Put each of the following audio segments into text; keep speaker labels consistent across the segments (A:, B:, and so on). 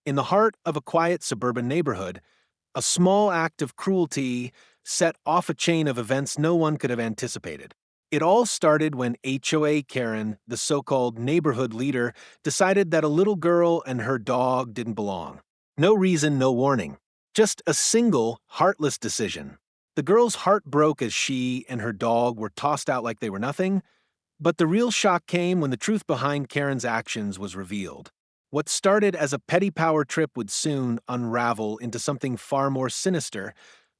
A: In the heart of a quiet suburban neighborhood, a small act of cruelty set off a chain of events no one could have anticipated. It all started when HOA Karen, the so-called neighborhood leader, decided that a little girl and her dog didn't belong. No reason, no warning. Just a single, heartless decision. The girl's heart broke as she and her dog were tossed out like they were nothing, but the real shock came when the truth behind Karen's actions was revealed. What started as a petty power trip would soon unravel into something far more sinister,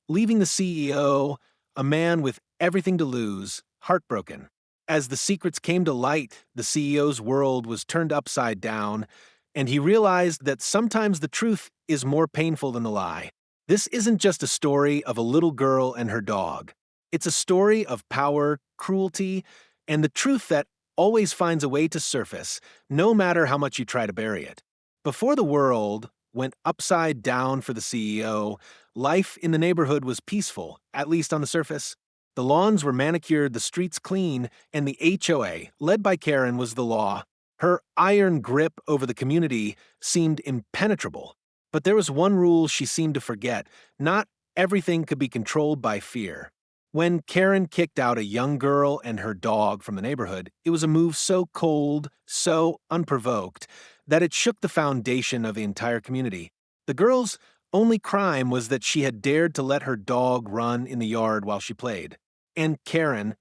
A: leaving the CEO, a man with everything to lose, heartbroken. As the secrets came to light, the CEO's world was turned upside down, and he realized that sometimes the truth is more painful than the lie. This isn't just a story of a little girl and her dog. It's a story of power, cruelty, and the truth that always finds a way to surface, no matter how much you try to bury it. Before the world went upside down for the CEO, life in the neighborhood was peaceful, at least on the surface. The lawns were manicured, the streets clean, and the HOA, led by Karen, was the law. Her iron grip over the community seemed impenetrable. But there was one rule she seemed to forget: not everything could be controlled by fear. When Karen kicked out a young girl and her dog from the neighborhood, it was a move so cold, so unprovoked, that it shook the foundation of the entire community. The girl's only crime was that she had dared to let her dog run in the yard while she played. And Karen,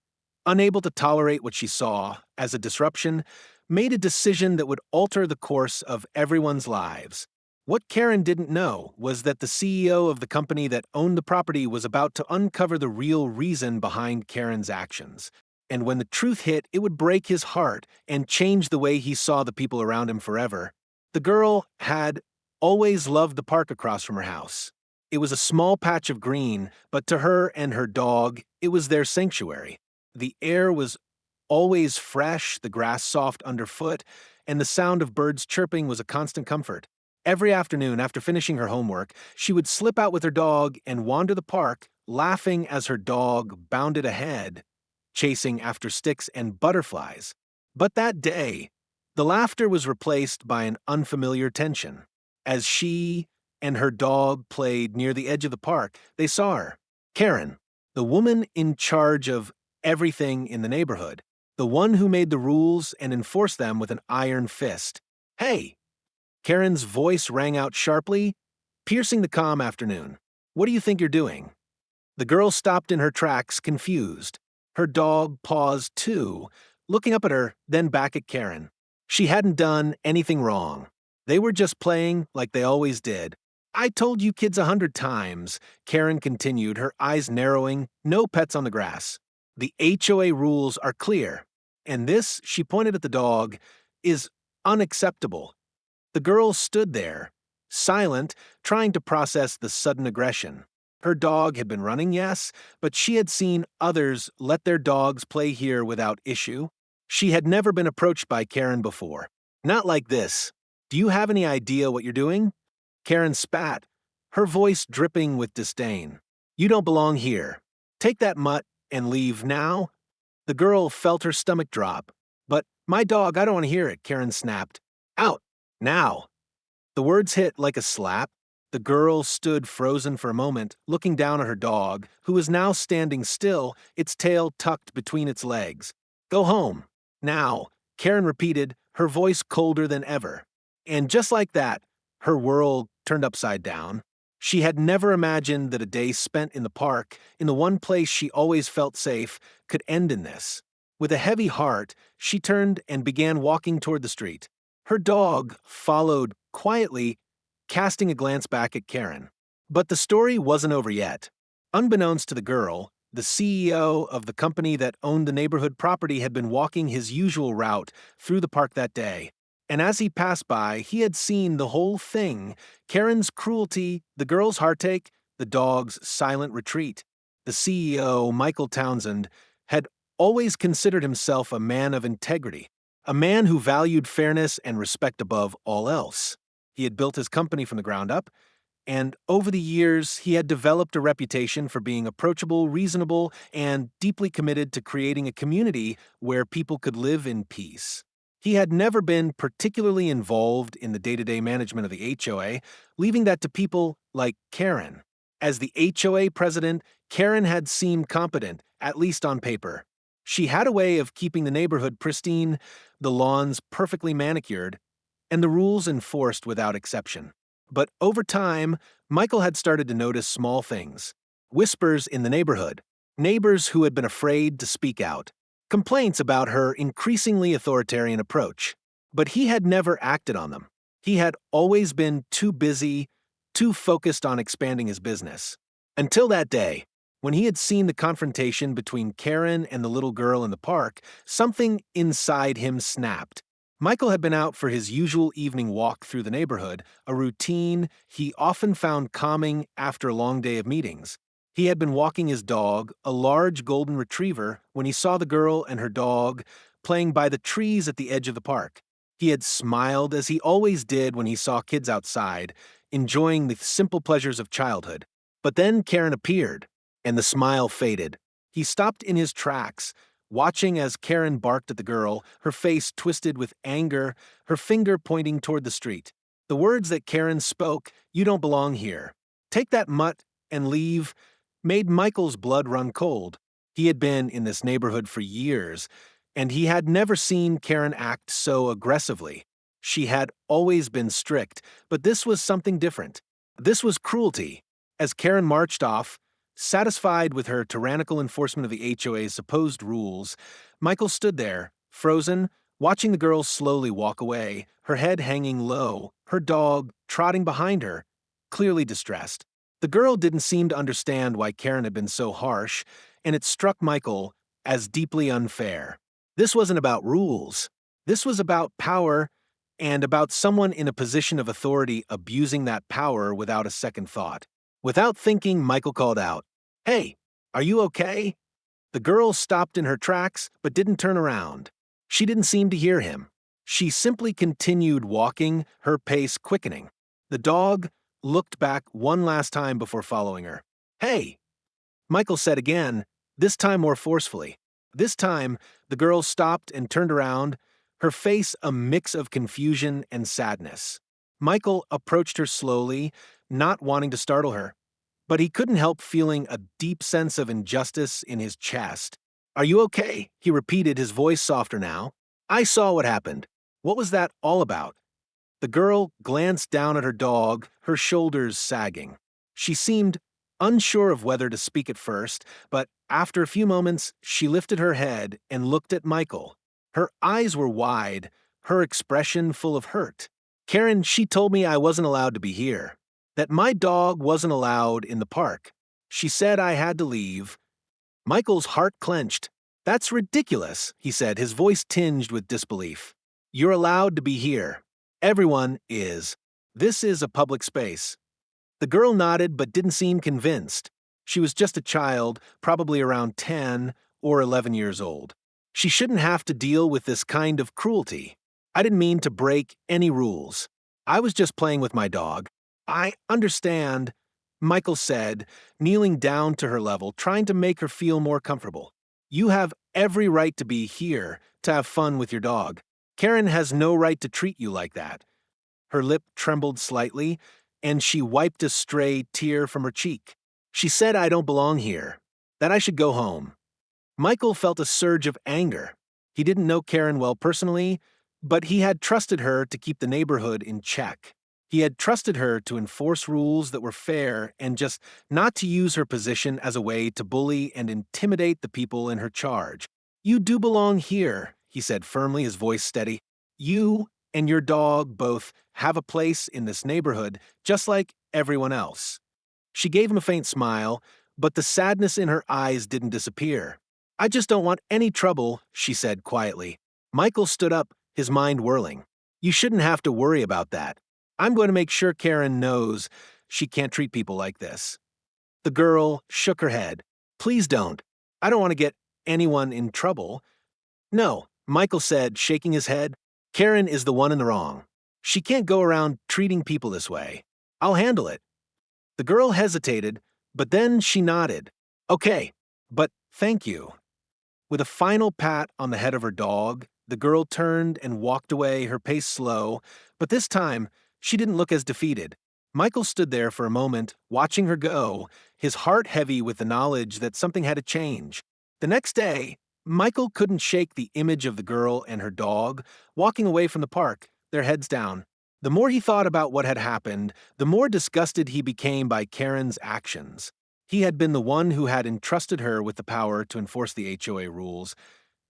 A: unable to tolerate what she saw as a disruption, made a decision that would alter the course of everyone's lives. What Karen didn't know was that the CEO of the company that owned the property was about to uncover the real reason behind Karen's actions. And when the truth hit, it would break his heart and change the way he saw the people around him forever. The girl had always loved the park across from her house. It was a small patch of green, but to her and her dog, it was their sanctuary. The air was always fresh, the grass soft underfoot, and the sound of birds chirping was a constant comfort. Every afternoon, after finishing her homework, she would slip out with her dog and wander the park, laughing as her dog bounded ahead, chasing after sticks and butterflies. But that day, the laughter was replaced by an unfamiliar tension. As she and her dog played near the edge of the park, they saw her, Karen, the woman in charge of everything in the neighborhood, the one who made the rules and enforced them with an iron fist. "Hey!" Karen's voice rang out sharply, piercing the calm afternoon. "What do you think you're doing?" The girl stopped in her tracks, confused. Her dog paused too, looking up at her, then back at Karen. She hadn't done anything wrong. They were just playing like they always did. "I told you kids 100 times," Karen continued, her eyes narrowing. "No pets on the grass. The HOA rules are clear. And this," she pointed at the dog, "is unacceptable." The girl stood there, silent, trying to process the sudden aggression. Her dog had been running, yes, but she had seen others let their dogs play here without issue. She had never been approached by Karen before. "Not like this. Do you have any idea what you're doing?" Karen spat, her voice dripping with disdain. "You don't belong here. Take that mutt and leave now." The girl felt her stomach drop. "But my dog, I don't want to hear it," Karen snapped. "Out! Now!" The words hit like a slap. The girl stood frozen for a moment, looking down at her dog, who was now standing still, its tail tucked between its legs. "Go home. Now," Karen repeated, her voice colder than ever. And just like that, her world turned upside down. She had never imagined that a day spent in the park, in the one place she always felt safe, could end in this. With a heavy heart, she turned and began walking toward the street. Her dog followed quietly, casting a glance back at Karen. But the story wasn't over yet. Unbeknownst to the girl, the CEO of the company that owned the neighborhood property had been walking his usual route through the park that day. And as he passed by, he had seen the whole thing: Karen's cruelty, the girl's heartache, the dog's silent retreat. The CEO, Michael Townsend, had always considered himself a man of integrity, a man who valued fairness and respect above all else. He had built his company from the ground up, and over the years, he had developed a reputation for being approachable, reasonable, and deeply committed to creating a community where people could live in peace. He had never been particularly involved in the day-to-day management of the HOA, leaving that to people like Karen. As the HOA president, Karen had seemed competent, at least on paper. She had a way of keeping the neighborhood pristine, the lawns perfectly manicured, and the rules enforced without exception. But over time, Michael had started to notice small things. Whispers in the neighborhood, neighbors who had been afraid to speak out, complaints about her increasingly authoritarian approach. But he had never acted on them. He had always been too busy, too focused on expanding his business. Until that day, when he had seen the confrontation between Karen and the little girl in the park, something inside him snapped. Michael had been out for his usual evening walk through the neighborhood, a routine he often found calming after a long day of meetings. He had been walking his dog, a large golden retriever, when he saw the girl and her dog playing by the trees at the edge of the park. He had smiled as he always did when he saw kids outside, enjoying the simple pleasures of childhood. But then Karen appeared, and the smile faded. He stopped in his tracks, watching as Karen barked at the girl, her face twisted with anger, her finger pointing toward the street. The words that Karen spoke, "You don't belong here. Take that mutt and leave," made Michael's blood run cold. He had been in this neighborhood for years, and he had never seen Karen act so aggressively. She had always been strict, but this was something different. This was cruelty. As Karen marched off, satisfied with her tyrannical enforcement of the HOA's supposed rules, Michael stood there, frozen, watching the girl slowly walk away, her head hanging low, her dog trotting behind her, clearly distressed. The girl didn't seem to understand why Karen had been so harsh, and it struck Michael as deeply unfair. This wasn't about rules. This was about power, and about someone in a position of authority abusing that power without a second thought. Without thinking, Michael called out, "Hey, are you okay?" The girl stopped in her tracks but didn't turn around. She didn't seem to hear him. She simply continued walking, her pace quickening. The dog looked back one last time before following her. "Hey," Michael said again, this time more forcefully. This time, the girl stopped and turned around, her face a mix of confusion and sadness. Michael approached her slowly, not wanting to startle her, but he couldn't help feeling a deep sense of injustice in his chest. "Are you okay?" he repeated, his voice softer now. "I saw what happened. What was that all about?" The girl glanced down at her dog, her shoulders sagging. She seemed unsure of whether to speak at first, but after a few moments, she lifted her head and looked at Michael. Her eyes were wide, her expression full of hurt. "Karen, she told me I wasn't allowed to be here, that my dog wasn't allowed in the park. She said I had to leave." Michael's heart clenched. "That's ridiculous," he said, his voice tinged with disbelief. "You're allowed to be here. Everyone is. This is a public space." The girl nodded but didn't seem convinced. She was just a child, probably around 10 or 11 years old. She shouldn't have to deal with this kind of cruelty. "I didn't mean to break any rules. I was just playing with my dog." "I understand," Michael said, kneeling down to her level, trying to make her feel more comfortable. "You have every right to be here, to have fun with your dog. Karen has no right to treat you like that." Her lip trembled slightly, and she wiped a stray tear from her cheek. "She said I don't belong here, that I should go home." Michael felt a surge of anger. He didn't know Karen well personally, but he had trusted her to keep the neighborhood in check. He had trusted her to enforce rules that were fair and just not to use her position as a way to bully and intimidate the people in her charge. "You do belong here," he said firmly, his voice steady. "You and your dog both have a place in this neighborhood, just like everyone else." She gave him a faint smile, but the sadness in her eyes didn't disappear. "I just don't want any trouble," she said quietly. Michael stood up, his mind whirling. "You shouldn't have to worry about that. I'm going to make sure Karen knows she can't treat people like this." The girl shook her head. "Please don't. I don't want to get anyone in trouble." "No," Michael said, shaking his head. "Karen is the one in the wrong. She can't go around treating people this way. I'll handle it." The girl hesitated, but then she nodded. "Okay, but thank you." With a final pat on the head of her dog, The girl turned and walked away, her pace slow, but this time, she didn't look as defeated. Michael stood there for a moment, watching her go, his heart heavy with the knowledge that something had to change. The next day, Michael couldn't shake the image of the girl and her dog walking away from the park, their heads down. The more he thought about what had happened, the more disgusted he became by Karen's actions. He had been the one who had entrusted her with the power to enforce the HOA rules,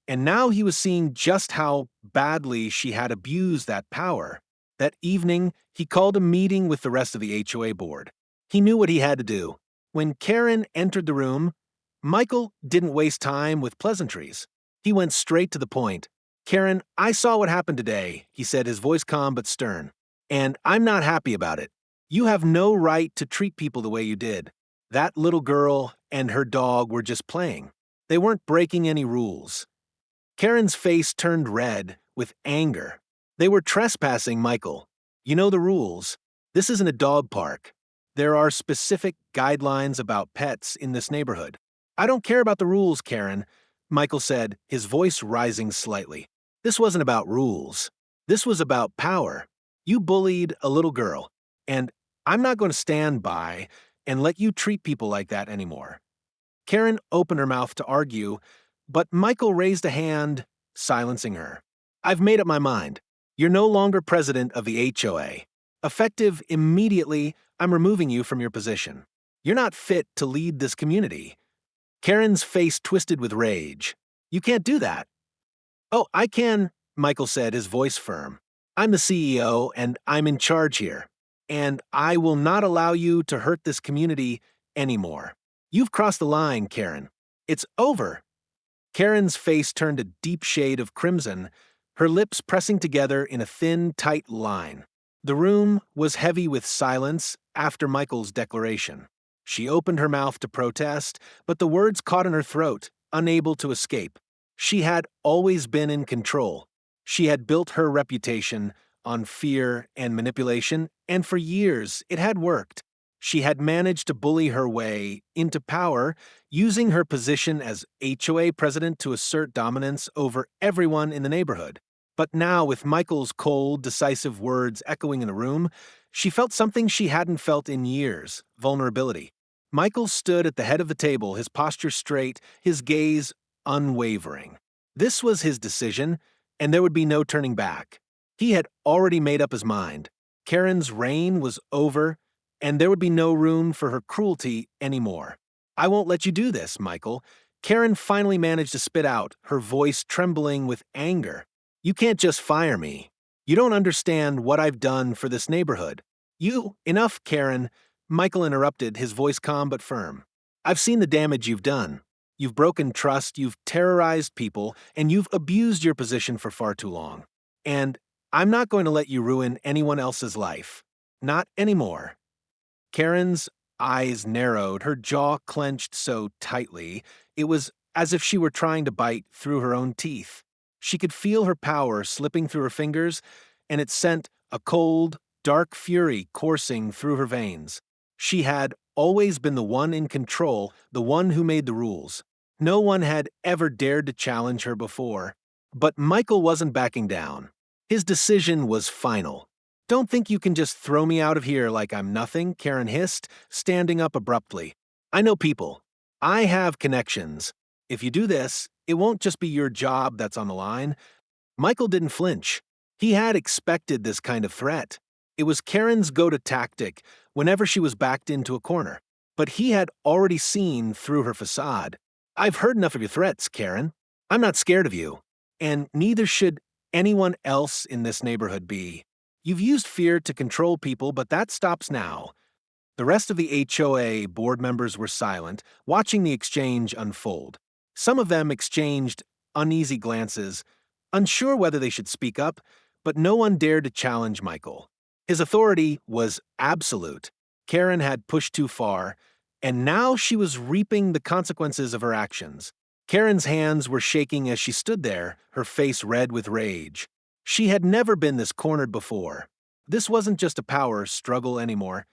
A: and now he was seeing just how badly she had abused that power. That evening, he called a meeting with the rest of the HOA board. He knew what he had to do. When Karen entered the room, Michael didn't waste time with pleasantries. He went straight to the point. "Karen, I saw what happened today," he said, his voice calm but stern. "And I'm not happy about it. You have no right to treat people the way you did. That little girl and her dog were just playing. They weren't breaking any rules." Karen's face turned red with anger. "They were trespassing, Michael. You know the rules. This isn't a dog park. There are specific guidelines about pets in this neighborhood." "I don't care about the rules, Karen," Michael said, his voice rising slightly. "This wasn't about rules. This was about power. You bullied a little girl, and I'm not going to stand by and let you treat people like that anymore." Karen opened her mouth to argue, but Michael raised a hand, silencing her. "I've made up my mind. You're no longer president of the HOA. Effective immediately, I'm removing you from your position. You're not fit to lead this community." Karen's face twisted with rage. "You can't do that." "Oh, I can," Michael said, his voice firm. "I'm the CEO, and I'm in charge here. And I will not allow you to hurt this community anymore. You've crossed the line, Karen. It's over." Karen's face turned a deep shade of crimson, her lips pressing together in a thin, tight line. The room was heavy with silence after Michael's declaration. She opened her mouth to protest, but the words caught in her throat, unable to escape. She had always been in control. She had built her reputation on fear and manipulation, and for years it had worked. She had managed to bully her way into power, using her position as HOA president to assert dominance over everyone in the neighborhood. But now, with Michael's cold, decisive words echoing in the room, she felt something she hadn't felt in years: vulnerability. Michael stood at the head of the table, his posture straight, his gaze unwavering. This was his decision, and there would be no turning back. He had already made up his mind. Karen's reign was over, and there would be no room for her cruelty anymore. "I won't let you do this, Michael." Karen finally managed to spit out, her voice trembling with anger. "You can't just fire me. You don't understand what I've done for this neighborhood." Enough, Karen," Michael interrupted, his voice calm but firm. "I've seen the damage you've done. You've broken trust, you've terrorized people, and you've abused your position for far too long. And I'm not going to let you ruin anyone else's life. Not anymore." Karen's eyes narrowed, her jaw clenched so tightly, it was as if she were trying to bite through her own teeth. She could feel her power slipping through her fingers, and it sent a cold, dark fury coursing through her veins. She had always been the one in control, the one who made the rules. No one had ever dared to challenge her before. But Michael wasn't backing down. His decision was final. "Don't think you can just throw me out of here like I'm nothing," Karen hissed, standing up abruptly. "I know people. I have connections. If you do this, it won't just be your job that's on the line." Michael didn't flinch. He had expected this kind of threat. It was Karen's go-to tactic whenever she was backed into a corner. But he had already seen through her facade. "I've heard enough of your threats, Karen. I'm not scared of you. And neither should anyone else in this neighborhood be. You've used fear to control people, but that stops now." The rest of the HOA board members were silent, watching the exchange unfold. Some of them exchanged uneasy glances, unsure whether they should speak up, but no one dared to challenge Michael. His authority was absolute. Karen had pushed too far, and now she was reaping the consequences of her actions. Karen's hands were shaking as she stood there, her face red with rage. She had never been this cornered before. This wasn't just a power struggle anymore.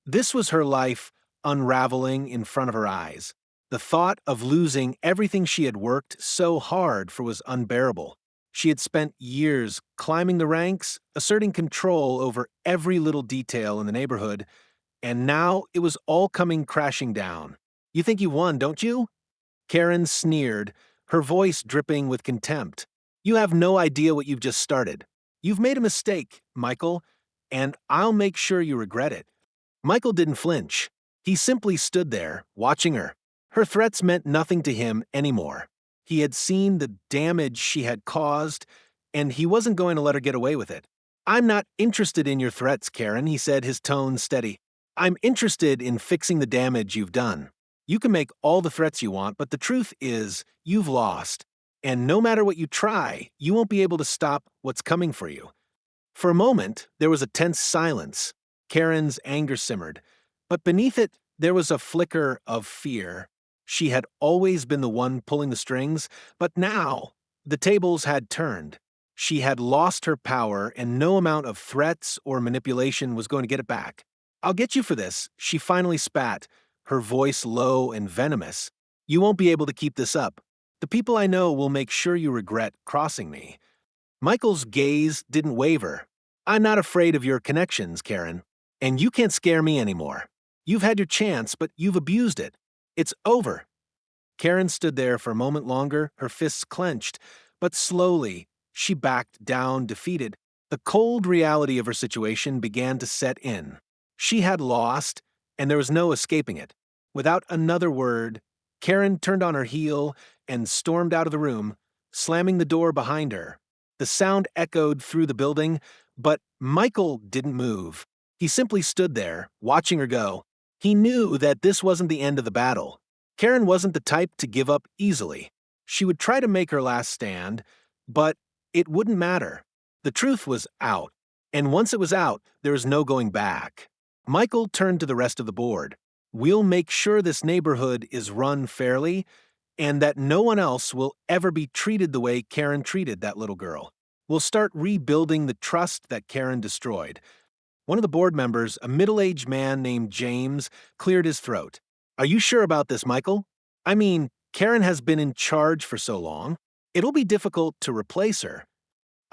A: This was her life unraveling in front of her eyes. The thought of losing everything she had worked so hard for was unbearable. She had spent years climbing the ranks, asserting control over every little detail in the neighborhood, and now it was all coming crashing down. You think you won, don't you? Karen sneered, her voice dripping with contempt. You have no idea what you've just started. You've made a mistake, Michael, and I'll make sure you regret it. Michael didn't flinch. He simply stood there, watching her. Her threats meant nothing to him anymore. He had seen the damage she had caused, and he wasn't going to let her get away with it. I'm not interested in your threats, Karen, he said, his tone steady. I'm interested in fixing the damage you've done. You can make all the threats you want, but the truth is, you've lost. And no matter what you try, you won't be able to stop what's coming for you. For a moment, there was a tense silence. Karen's anger simmered, but beneath it, there was a flicker of fear. She had always been the one pulling the strings, but now the tables had turned. She had lost her power, and no amount of threats or manipulation was going to get it back. I'll get you for this, she finally spat, her voice low and venomous. You won't be able to keep this up. The people I know will make sure you regret crossing me. Michael's gaze didn't waver. I'm not afraid of your connections, Karen, and you can't scare me anymore. You've had your chance, but you've abused it. It's over. Karen stood there for a moment longer, her fists clenched, but slowly she backed down, defeated. The cold reality of her situation began to set in. She had lost, and there was no escaping it. Without another word, Karen turned on her heel and stormed out of the room, slamming the door behind her. The sound echoed through the building, but Michael didn't move. He simply stood there, watching her go. He knew that this wasn't the end of the battle. Karen wasn't the type to give up easily. She would try to make her last stand, but it wouldn't matter. The truth was out, and once it was out, there was no going back. Michael turned to the rest of the board. We'll make sure this neighborhood is run fairly, and that no one else will ever be treated the way Karen treated that little girl. We'll start rebuilding the trust that Karen destroyed. One of the board members, a middle-aged man named James, cleared his throat. Are you sure about this, Michael? I mean, Karen has been in charge for so long. It'll be difficult to replace her.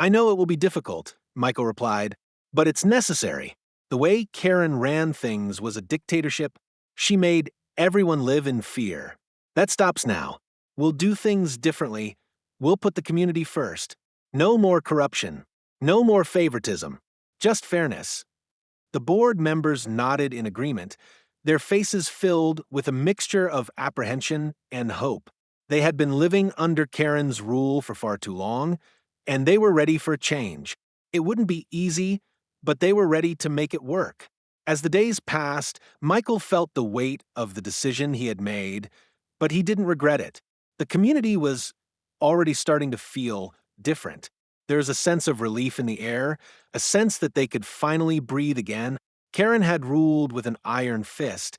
A: I know it will be difficult, Michael replied, but it's necessary. The way Karen ran things was a dictatorship. She made everyone live in fear. That stops now. We'll do things differently. We'll put the community first. No more corruption. No more favoritism. Just fairness. The board members nodded in agreement, their faces filled with a mixture of apprehension and hope. They had been living under Karen's rule for far too long, and they were ready for a change. It wouldn't be easy, but they were ready to make it work. As the days passed, Michael felt the weight of the decision he had made, but he didn't regret it. The community was already starting to feel different. There was a sense of relief in the air, a sense that they could finally breathe again. Karen had ruled with an iron fist,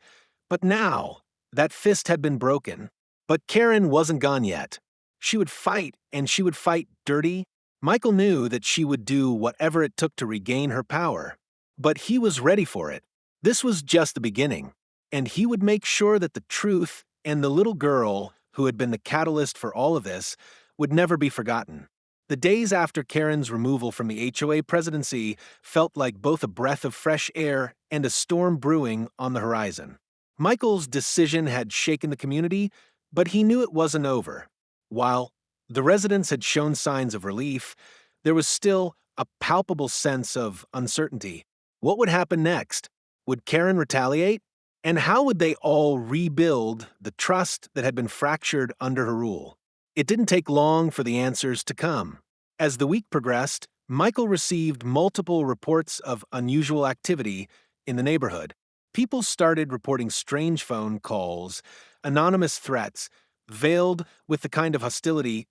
A: but now that fist had been broken. But Karen wasn't gone yet. She would fight, and she would fight dirty. Michael knew that she would do whatever it took to regain her power, but he was ready for it. This was just the beginning, and he would make sure that the truth and the little girl who had been the catalyst for all of this would never be forgotten. The days after Karen's removal from the HOA presidency felt like both a breath of fresh air and a storm brewing on the horizon. Michael's decision had shaken the community, but he knew it wasn't over. While the residents had shown signs of relief, there was still a palpable sense of uncertainty. What would happen next? Would Karen retaliate? And how would they all rebuild the trust that had been fractured under her rule? It didn't take long for the answers to come. As the week progressed, Michael received multiple reports of unusual activity in the neighborhood. People started reporting strange phone calls, anonymous threats, veiled with the kind of hostility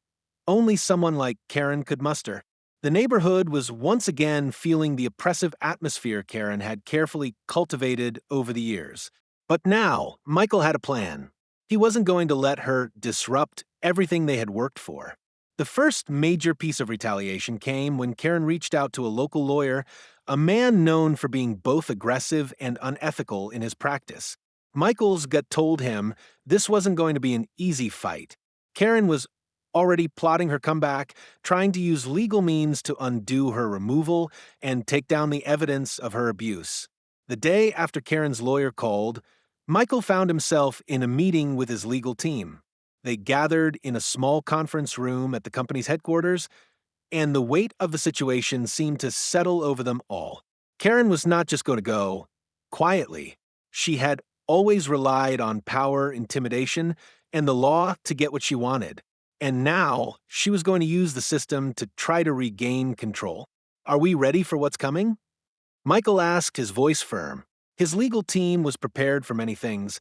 A: only someone like Karen could muster. The neighborhood was once again feeling the oppressive atmosphere Karen had carefully cultivated over the years. But now, Michael had a plan. He wasn't going to let her disrupt everything they had worked for. The first major piece of retaliation came when Karen reached out to a local lawyer, a man known for being both aggressive and unethical in his practice. Michael's gut told him this wasn't going to be an easy fight. Karen was already plotting her comeback, trying to use legal means to undo her removal and take down the evidence of her abuse. The day after Karen's lawyer called, Michael found himself in a meeting with his legal team. They gathered in a small conference room at the company's headquarters, and the weight of the situation seemed to settle over them all. Karen was not just going to go quietly. She had always relied on power, intimidation, and the law to get what she wanted. And now she was going to use the system to try to regain control. Are we ready for what's coming? Michael asked, his voice firm. His legal team was prepared for many things,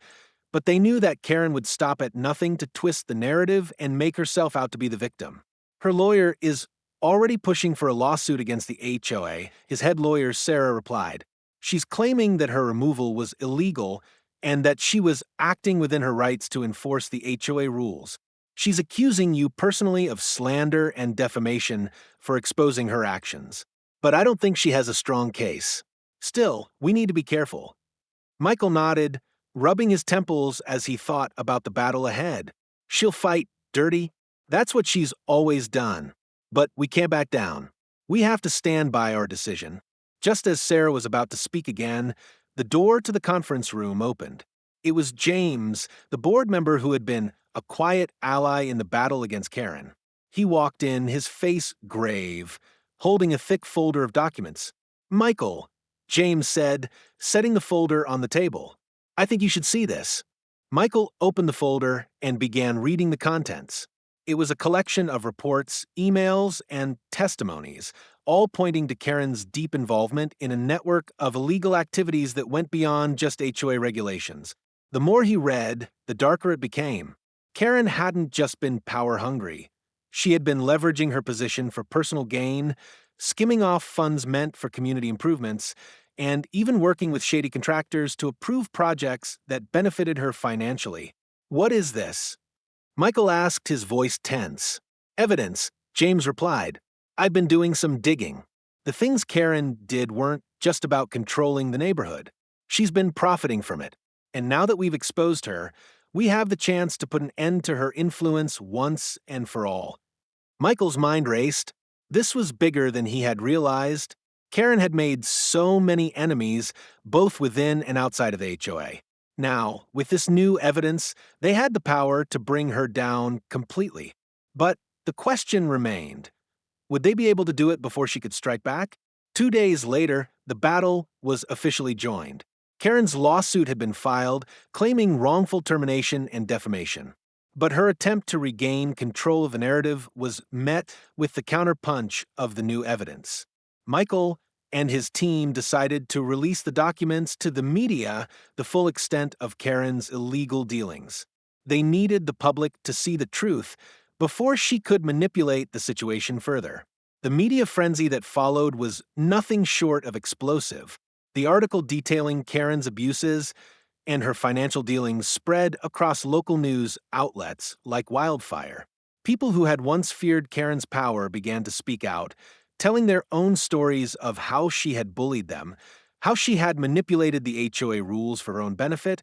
A: but they knew that Karen would stop at nothing to twist the narrative and make herself out to be the victim. Her lawyer is already pushing for a lawsuit against the HOA, his head lawyer, Sarah, replied. She's claiming that her removal was illegal and that she was acting within her rights to enforce the HOA rules. She's accusing you personally of slander and defamation for exposing her actions. But I don't think she has a strong case. Still, we need to be careful. Michael nodded, rubbing his temples as he thought about the battle ahead. She'll fight dirty. That's what she's always done. But we can't back down. We have to stand by our decision. Just as Sarah was about to speak again, the door to the conference room opened. It was James, the board member who had been a quiet ally in the battle against Karen. He walked in, his face grave, holding a thick folder of documents. "Michael," James said, setting the folder on the table. "I think you should see this." Michael opened the folder and began reading the contents. It was a collection of reports, emails, and testimonies, all pointing to Karen's deep involvement in a network of illegal activities that went beyond just HOA regulations. The more he read, the darker it became. Karen hadn't just been power-hungry. She had been leveraging her position for personal gain, skimming off funds meant for community improvements, and even working with shady contractors to approve projects that benefited her financially. "What is this?" Michael asked, his voice tense. "Evidence," James replied. "I've been doing some digging. The things Karen did weren't just about controlling the neighborhood. She's been profiting from it. And now that we've exposed her, we have the chance to put an end to her influence once and for all." Michael's mind raced. This was bigger than he had realized. Karen had made so many enemies, both within and outside of the HOA. Now, with this new evidence, they had the power to bring her down completely. But the question remained. Would they be able to do it before she could strike back? 2 days later, the battle was officially joined. Karen's lawsuit had been filed, claiming wrongful termination and defamation. But her attempt to regain control of the narrative was met with the counterpunch of the new evidence. Michael and his team decided to release the documents to the media, the full extent of Karen's illegal dealings. They needed the public to see the truth before she could manipulate the situation further. The media frenzy that followed was nothing short of explosive. The article detailing Karen's abuses and her financial dealings spread across local news outlets like wildfire. People who had once feared Karen's power began to speak out, telling their own stories of how she had bullied them, how she had manipulated the HOA rules for her own benefit,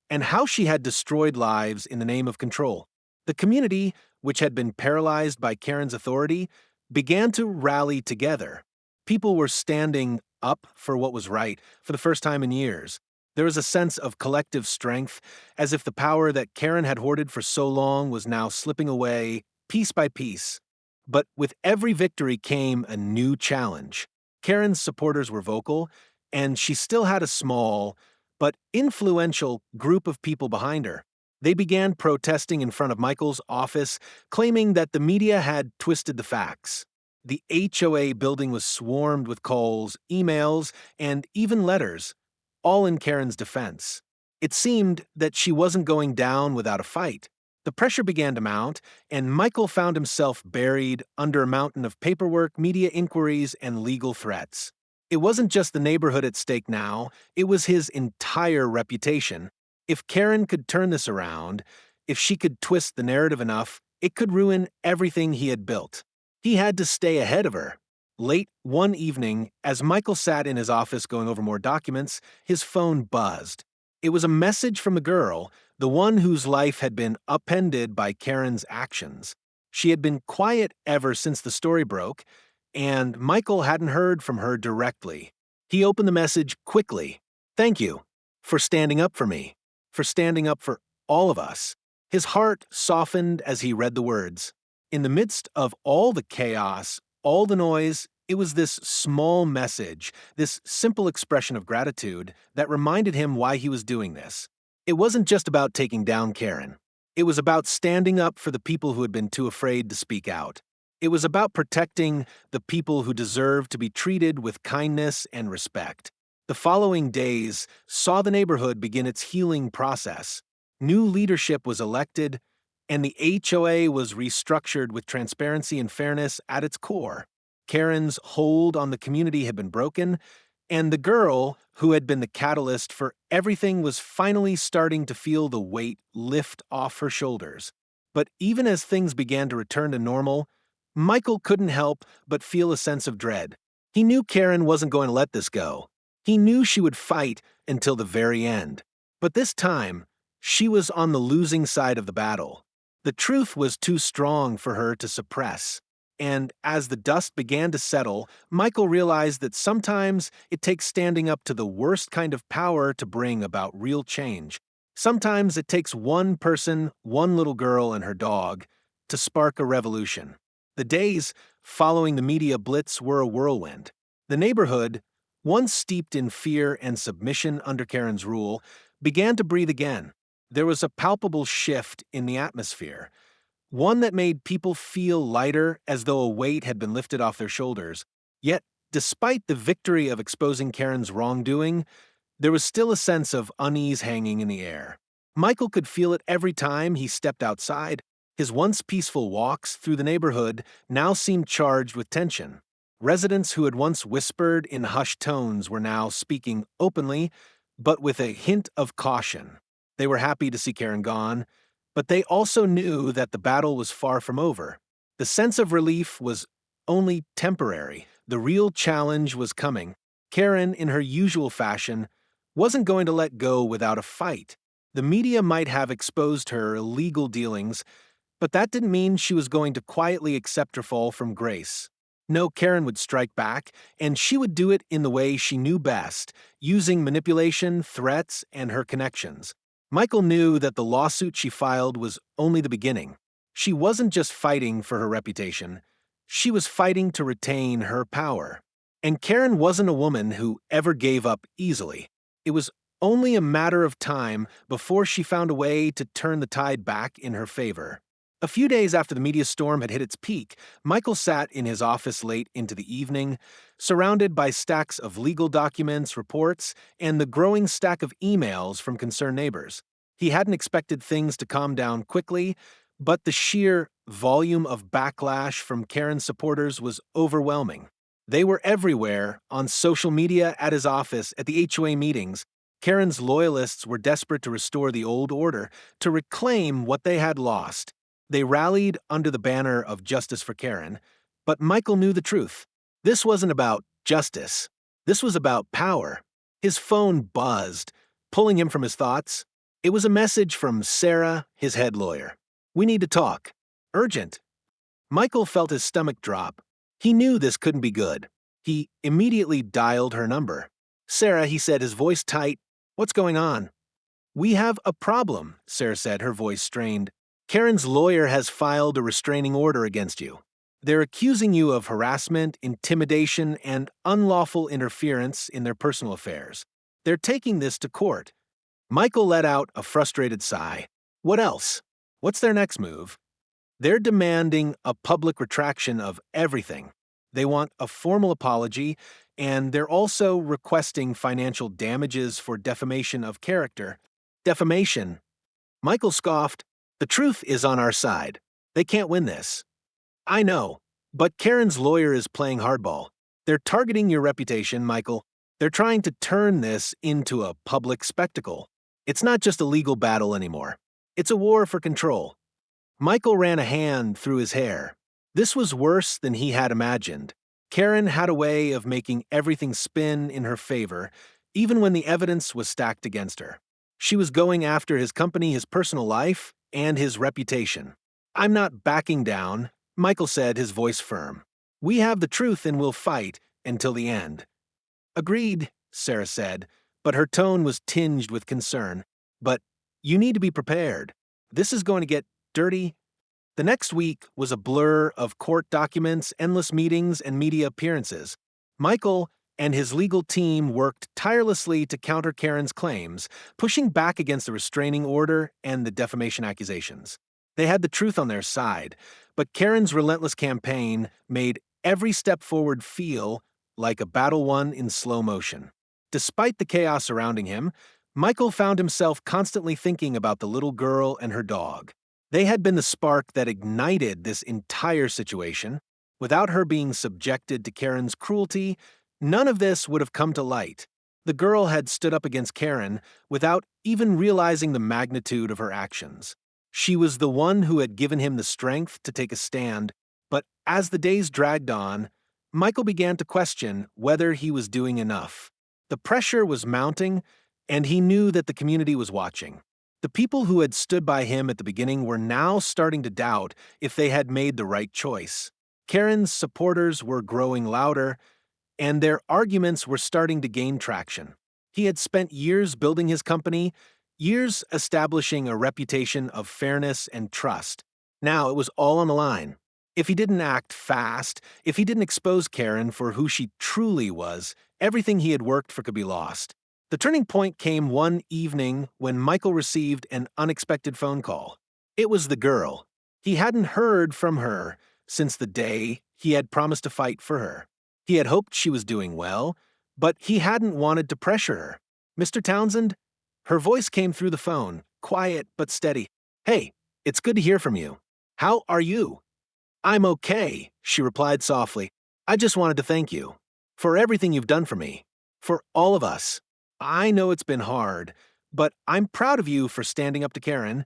A: and how she had destroyed lives in the name of control. The community, which had been paralyzed by Karen's authority, began to rally together. People were standing up for what was right for the first time in years. There was a sense of collective strength, as if the power that Karen had hoarded for so long was now slipping away, piece by piece. But with every victory came a new challenge. Karen's supporters were vocal, and she still had a small, but influential group of people behind her. They began protesting in front of Michael's office, claiming that the media had twisted the facts. The HOA building was swarmed with calls, emails, and even letters, all in Karen's defense. It seemed that she wasn't going down without a fight. The pressure began to mount, and Michael found himself buried under a mountain of paperwork, media inquiries, and legal threats. It wasn't just the neighborhood at stake now, it was his entire reputation. If Karen could turn this around, if she could twist the narrative enough, it could ruin everything he had built. He had to stay ahead of her. Late one evening, as Michael sat in his office going over more documents, his phone buzzed. It was a message from the girl, the one whose life had been upended by Karen's actions. She had been quiet ever since the story broke, and Michael hadn't heard from her directly. He opened the message quickly. "Thank you for standing up for me, for standing up for all of us." His heart softened as he read the words. In the midst of all the chaos, all the noise, it was this small message, this simple expression of gratitude, that reminded him why he was doing this. It wasn't just about taking down Karen. It was about standing up for the people who had been too afraid to speak out. It was about protecting the people who deserved to be treated with kindness and respect. The following days saw the neighborhood begin its healing process. New leadership was elected, and the HOA was restructured with transparency and fairness at its core. Karen's hold on the community had been broken, and the girl, who had been the catalyst for everything, was finally starting to feel the weight lift off her shoulders. But even as things began to return to normal, Michael couldn't help but feel a sense of dread. He knew Karen wasn't going to let this go. He knew she would fight until the very end. But this time, she was on the losing side of the battle. The truth was too strong for her to suppress. And as the dust began to settle, Michael realized that sometimes it takes standing up to the worst kind of power to bring about real change. Sometimes it takes one person, one little girl and her dog, to spark a revolution. The days following the media blitz were a whirlwind. The neighborhood, once steeped in fear and submission under Karen's rule, began to breathe again. There was a palpable shift in the atmosphere, one that made people feel lighter, as though a weight had been lifted off their shoulders. Yet, despite the victory of exposing Karen's wrongdoing, there was still a sense of unease hanging in the air. Michael could feel it every time he stepped outside. His once peaceful walks through the neighborhood now seemed charged with tension. Residents who had once whispered in hushed tones were now speaking openly, but with a hint of caution. They were happy to see Karen gone, but they also knew that the battle was far from over. The sense of relief was only temporary. The real challenge was coming. Karen, in her usual fashion, wasn't going to let go without a fight. The media might have exposed her illegal dealings, but that didn't mean she was going to quietly accept her fall from grace. No, Karen would strike back, and she would do it in the way she knew best, using manipulation, threats, and her connections. Michael knew that the lawsuit she filed was only the beginning. She wasn't just fighting for her reputation. She was fighting to retain her power. And Karen wasn't a woman who ever gave up easily. It was only a matter of time before she found a way to turn the tide back in her favor. A few days after the media storm had hit its peak, Michael sat in his office late into the evening, surrounded by stacks of legal documents, reports, and the growing stack of emails from concerned neighbors. He hadn't expected things to calm down quickly, but the sheer volume of backlash from Karen's supporters was overwhelming. They were everywhere, on social media, at his office, at the HOA meetings. Karen's loyalists were desperate to restore the old order, to reclaim what they had lost. They rallied under the banner of Justice for Karen, but Michael knew the truth. This wasn't about justice. This was about power. His phone buzzed, pulling him from his thoughts. It was a message from Sarah, his head lawyer. "We need to talk. Urgent." Michael felt his stomach drop. He knew this couldn't be good. He immediately dialed her number. "Sarah," he said, his voice tight. "What's going on?" "We have a problem," Sarah said, her voice strained. "Karen's lawyer has filed a restraining order against you. They're accusing you of harassment, intimidation, and unlawful interference in their personal affairs. They're taking this to court." Michael let out a frustrated sigh. What else? What's their next move? "They're demanding a public retraction of everything. They want a formal apology, and they're also requesting financial damages for defamation of character." Defamation? Michael scoffed. "The truth is on our side. They can't win this." "I know, but Karen's lawyer is playing hardball. They're targeting your reputation, Michael. They're trying to turn this into a public spectacle. It's not just a legal battle anymore. It's a war for control." Michael ran a hand through his hair. This was worse than he had imagined. Karen had a way of making everything spin in her favor, even when the evidence was stacked against her. She was going after his company, his personal life, and his reputation. I'm not backing down, Michael said, his voice firm. We have the truth and we'll fight until the end. Agreed, Sarah said, but her tone was tinged with concern. But you need to be prepared. This is going to get dirty. The next week was a blur of court documents, endless meetings, and media appearances. Michael and his legal team worked tirelessly to counter Karen's claims, pushing back against the restraining order and the defamation accusations. They had the truth on their side, but Karen's relentless campaign made every step forward feel like a battle won in slow motion. Despite the chaos surrounding him, Michael found himself constantly thinking about the little girl and her dog. They had been the spark that ignited this entire situation. Without her being subjected to Karen's cruelty, none of this would have come to light. The girl had stood up against Karen without even realizing the magnitude of her actions. She was the one who had given him the strength to take a stand, but as the days dragged on, Michael began to question whether he was doing enough. The pressure was mounting, and he knew that the community was watching. The people who had stood by him at the beginning were now starting to doubt if they had made the right choice. Karen's supporters were growing louder, and their arguments were starting to gain traction. He had spent years building his company, years establishing a reputation of fairness and trust. Now it was all on the line. If he didn't act fast, if he didn't expose Karen for who she truly was, everything he had worked for could be lost. The turning point came one evening when Michael received an unexpected phone call. It was the girl. He hadn't heard from her since the day he had promised to fight for her. He had hoped she was doing well, but he hadn't wanted to pressure her. Mr. Townsend? Her voice came through the phone, quiet but steady. Hey, it's good to hear from you. How are you? I'm okay, she replied softly. I just wanted to thank you for everything you've done for me, for all of us. I know it's been hard, but I'm proud of you for standing up to Karen.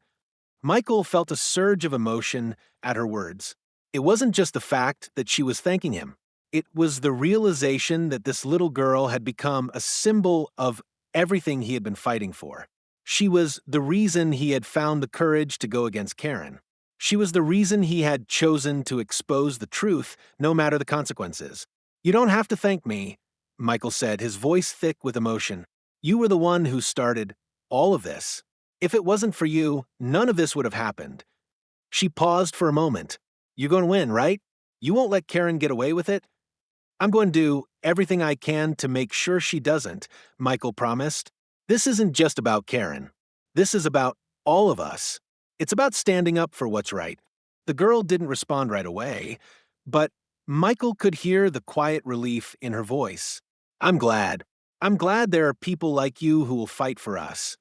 A: Michael felt a surge of emotion at her words. It wasn't just the fact that she was thanking him. It was the realization that this little girl had become a symbol of everything he had been fighting for. She was the reason he had found the courage to go against Karen. She was the reason he had chosen to expose the truth, no matter the consequences. You don't have to thank me, Michael said, his voice thick with emotion. You were the one who started all of this. If it wasn't for you, none of this would have happened. She paused for a moment. You're going to win, right? You won't let Karen get away with it? I'm going to do everything I can to make sure she doesn't, Michael promised. This isn't just about Karen. This is about all of us. It's about standing up for what's right. The girl didn't respond right away, but Michael could hear the quiet relief in her voice. I'm glad. I'm glad there are people like you who will fight for us.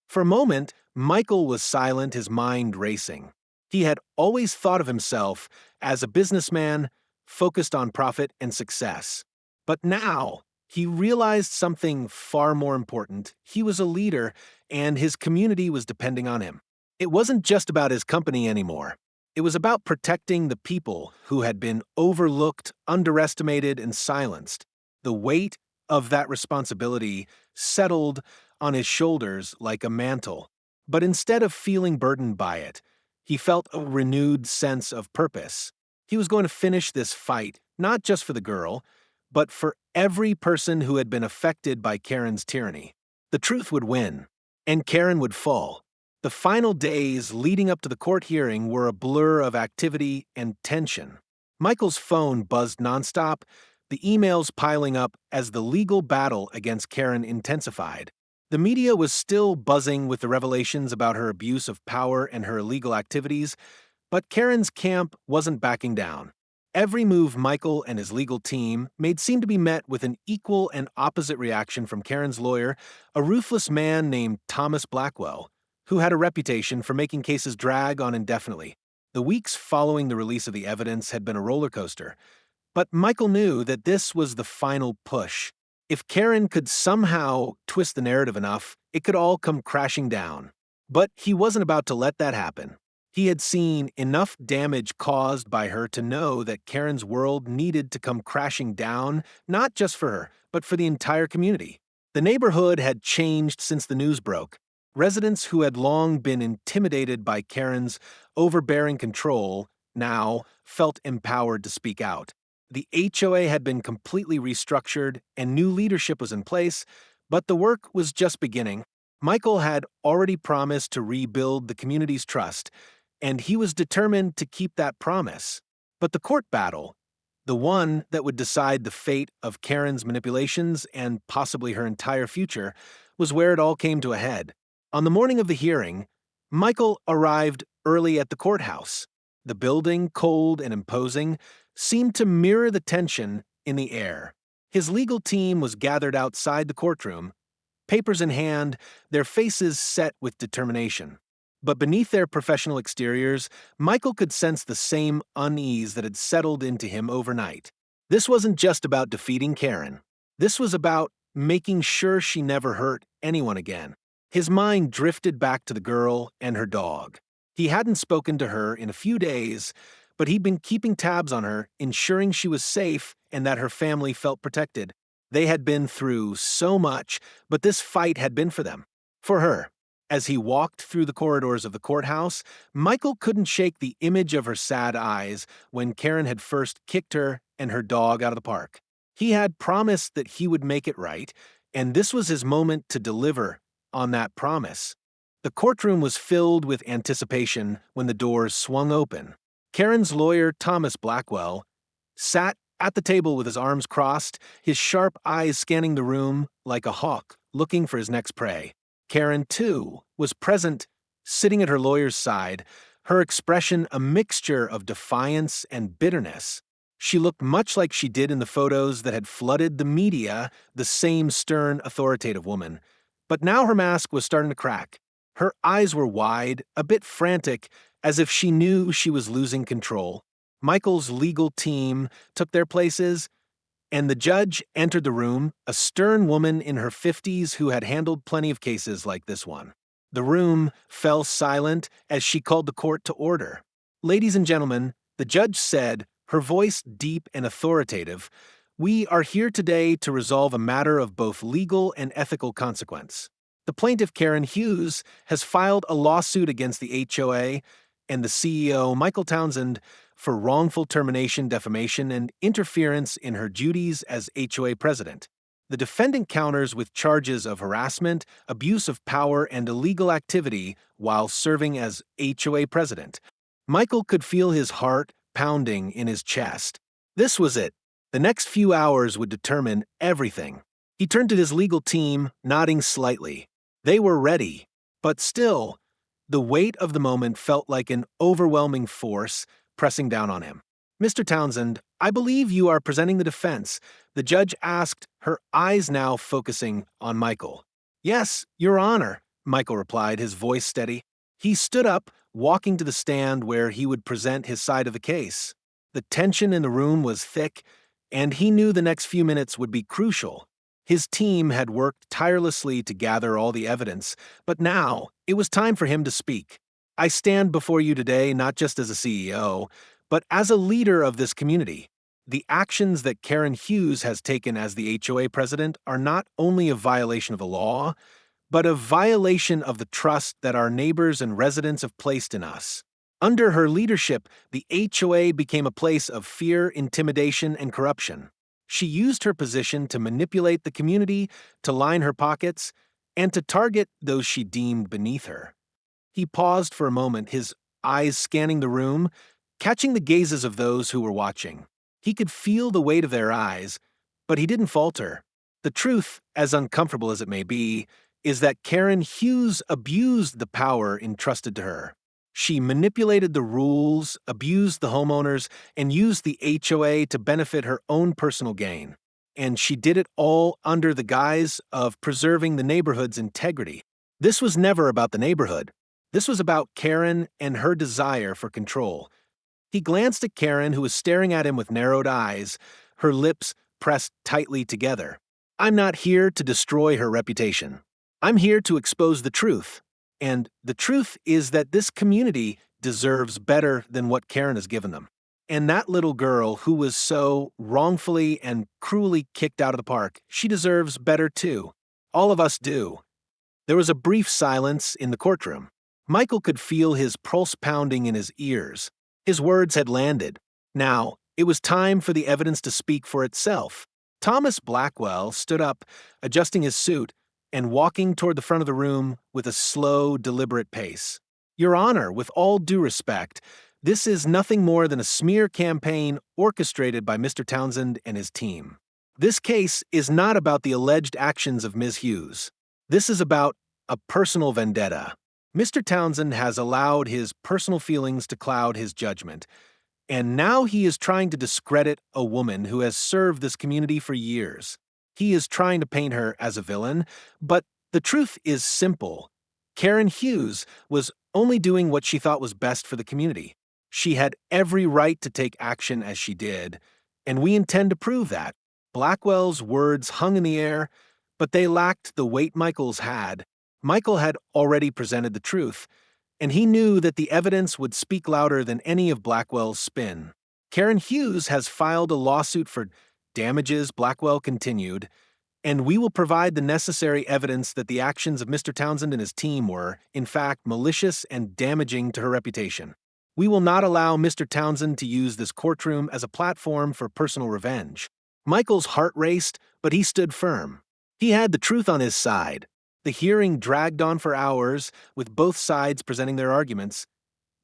A: For a moment, Michael was silent, his mind racing. He had always thought of himself as a businessman focused on profit and success. But now, he realized something far more important. He was a leader, and his community was depending on him. It wasn't just about his company anymore. It was about protecting the people who had been overlooked, underestimated, and silenced. The weight of that responsibility settled on his shoulders like a mantle. But instead of feeling burdened by it, he felt a renewed sense of purpose. He was going to finish this fight, not just for the girl, but for every person who had been affected by Karen's tyranny. The truth would win, and Karen would fall. The final days leading up to the court hearing were a blur of activity and tension. Michael's phone buzzed nonstop, the emails piling up as the legal battle against Karen intensified. The media was still buzzing with the revelations about her abuse of power and her illegal activities, but Karen's camp wasn't backing down. Every move Michael and his legal team made seemed to be met with an equal and opposite reaction from Karen's lawyer, a ruthless man named Thomas Blackwell, who had a reputation for making cases drag on indefinitely. The weeks following the release of the evidence had been a roller coaster, but Michael knew that this was the final push. If Karen could somehow twist the narrative enough, it could all come crashing down. But he wasn't about to let that happen. He had seen enough damage caused by her to know that Karen's world needed to come crashing down, not just for her, but for the entire community. The neighborhood had changed since the news broke. Residents who had long been intimidated by Karen's overbearing control now felt empowered to speak out. The HOA had been completely restructured and new leadership was in place, but the work was just beginning. Michael had already promised to rebuild the community's trust, and he was determined to keep that promise. But the court battle, the one that would decide the fate of Karen's manipulations and possibly her entire future, was where it all came to a head. On the morning of the hearing, Michael arrived early at the courthouse. The building, cold and imposing, seemed to mirror the tension in the air. His legal team was gathered outside the courtroom, papers in hand, their faces set with determination. But beneath their professional exteriors, Michael could sense the same unease that had settled into him overnight. This wasn't just about defeating Karen. This was about making sure she never hurt anyone again. His mind drifted back to the girl and her dog. He hadn't spoken to her in a few days, but he'd been keeping tabs on her, ensuring she was safe and that her family felt protected. They had been through so much, but this fight had been for them. For her. As he walked through the corridors of the courthouse, Michael couldn't shake the image of her sad eyes when Karen had first kicked her and her dog out of the park. He had promised that he would make it right, and this was his moment to deliver on that promise. The courtroom was filled with anticipation when the doors swung open. Karen's lawyer, Thomas Blackwell, sat at the table with his arms crossed, his sharp eyes scanning the room like a hawk looking for his next prey. Karen, too, was present, sitting at her lawyer's side, her expression a mixture of defiance and bitterness. She looked much like she did in the photos that had flooded the media, the same stern, authoritative woman. But now her mask was starting to crack. Her eyes were wide, a bit frantic, as if she knew she was losing control. Michael's legal team took their places, and the judge entered the room, a stern woman in her 50s who had handled plenty of cases like this one. The room fell silent as she called the court to order. "Ladies and gentlemen," the judge said, her voice deep and authoritative, "we are here today to resolve a matter of both legal and ethical consequence. The plaintiff, Karen Hughes, has filed a lawsuit against the HOA and the CEO, Michael Townsend, for wrongful termination, defamation, and interference in her duties as HOA president. The defendant counters with charges of harassment, abuse of power, and illegal activity while serving as HOA president." Michael could feel his heart pounding in his chest. This was it. The next few hours would determine everything. He turned to his legal team, nodding slightly. They were ready, but still, the weight of the moment felt like an overwhelming force pressing down on him. "Mr. Townsend, I believe you are presenting the defense," the judge asked, her eyes now focusing on Michael. "Yes, Your Honor," Michael replied, his voice steady. He stood up, walking to the stand where he would present his side of the case. The tension in the room was thick, and he knew the next few minutes would be crucial. His team had worked tirelessly to gather all the evidence, but now it was time for him to speak. "I stand before you today not just as a CEO, but as a leader of this community. The actions that Karen Hughes has taken as the HOA president are not only a violation of the law, but a violation of the trust that our neighbors and residents have placed in us. Under her leadership, the HOA became a place of fear, intimidation, and corruption. She used her position to manipulate the community, to line her pockets, and to target those she deemed beneath her." He paused for a moment, his eyes scanning the room, catching the gazes of those who were watching. He could feel the weight of their eyes, but he didn't falter. The truth, as uncomfortable as it may be, is that Karen Hughes abused the power entrusted to her. She manipulated the rules, abused the homeowners, and used the HOA to benefit her own personal gain. And she did it all under the guise of preserving the neighborhood's integrity. This was never about the neighborhood. This was about Karen and her desire for control. He glanced at Karen, who was staring at him with narrowed eyes, her lips pressed tightly together. "I'm not here to destroy her reputation. I'm here to expose the truth. And the truth is that this community deserves better than what Karen has given them. And that little girl who was so wrongfully and cruelly kicked out of the park, she deserves better too. All of us do." There was a brief silence in the courtroom. Michael could feel his pulse pounding in his ears. His words had landed. Now, it was time for the evidence to speak for itself. Thomas Blackwell stood up, adjusting his suit, and walking toward the front of the room with a slow, deliberate pace. Your Honor, with all due respect, this is nothing more than a smear campaign orchestrated by Mr. Townsend and his team. This case is not about the alleged actions of Ms. Hughes. This is about a personal vendetta. Mr. Townsend has allowed his personal feelings to cloud his judgment, and now he is trying to discredit a woman who has served this community for years. He is trying to paint her as a villain, but the truth is simple. Karen Hughes was only doing what she thought was best for the community. She had every right to take action as she did, and we intend to prove that. Blackwell's words hung in the air, but they lacked the weight Michael's had. Michael had already presented the truth, and he knew that the evidence would speak louder than any of Blackwell's spin. Karen Hughes has filed a lawsuit for damages, Blackwell continued, and we will provide the necessary evidence that the actions of Mr. Townsend and his team were, in fact, malicious and damaging to her reputation. We will not allow Mr. Townsend to use this courtroom as a platform for personal revenge. Michael's heart raced, but he stood firm. He had the truth on his side. The hearing dragged on for hours, with both sides presenting their arguments.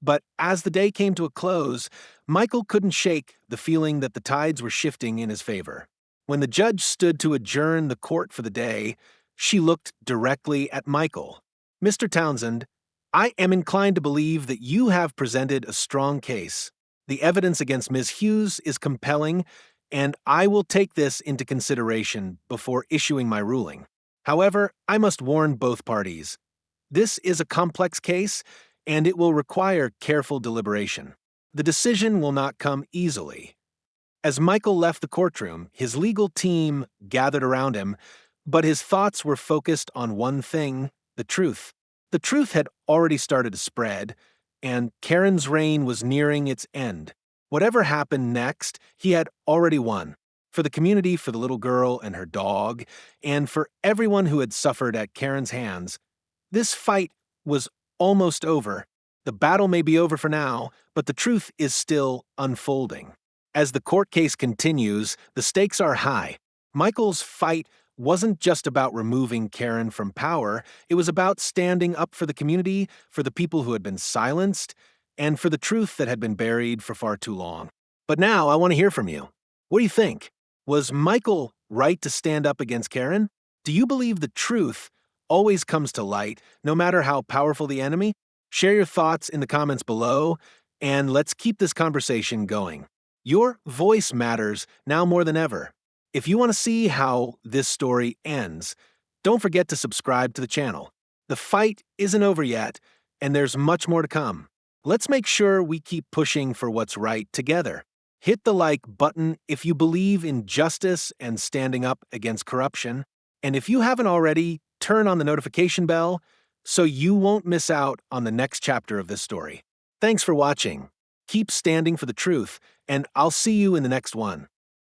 A: But as the day came to a close, Michael couldn't shake the feeling that the tides were shifting in his favor. When the judge stood to adjourn the court for the day, she looked directly at Michael. Mr. Townsend, I am inclined to believe that you have presented a strong case. The evidence against Ms. Hughes is compelling, and I will take this into consideration before issuing my ruling. However, I must warn both parties. This is a complex case, and it will require careful deliberation. The decision will not come easily. As Michael left the courtroom, his legal team gathered around him, but his thoughts were focused on one thing: the truth. The truth had already started to spread, and Karen's reign was nearing its end. Whatever happened next, he had already won. For the community, for the little girl and her dog, and for everyone who had suffered at Karen's hands, this fight was almost over. The battle may be over for now, but the truth is still unfolding. As the court case continues, the stakes are high. Michael's fight wasn't just about removing Karen from power, it was about standing up for the community, for the people who had been silenced, and for the truth that had been buried for far too long. But now I want to hear from you. What do you think? Was Michael right to stand up against Karen? Do you believe the truth always comes to light, no matter how powerful the enemy? Share your thoughts in the comments below, and let's keep this conversation going. Your voice matters now more than ever. If you want to see how this story ends, don't forget to subscribe to the channel. The fight isn't over yet, and there's much more to come. Let's make sure we keep pushing for what's right together. Hit the like button if you believe in justice and standing up against corruption. And if you haven't already, turn on the notification bell so you won't miss out on the next chapter of this story. Thanks for watching. Keep standing for the truth, and I'll see you in the next one.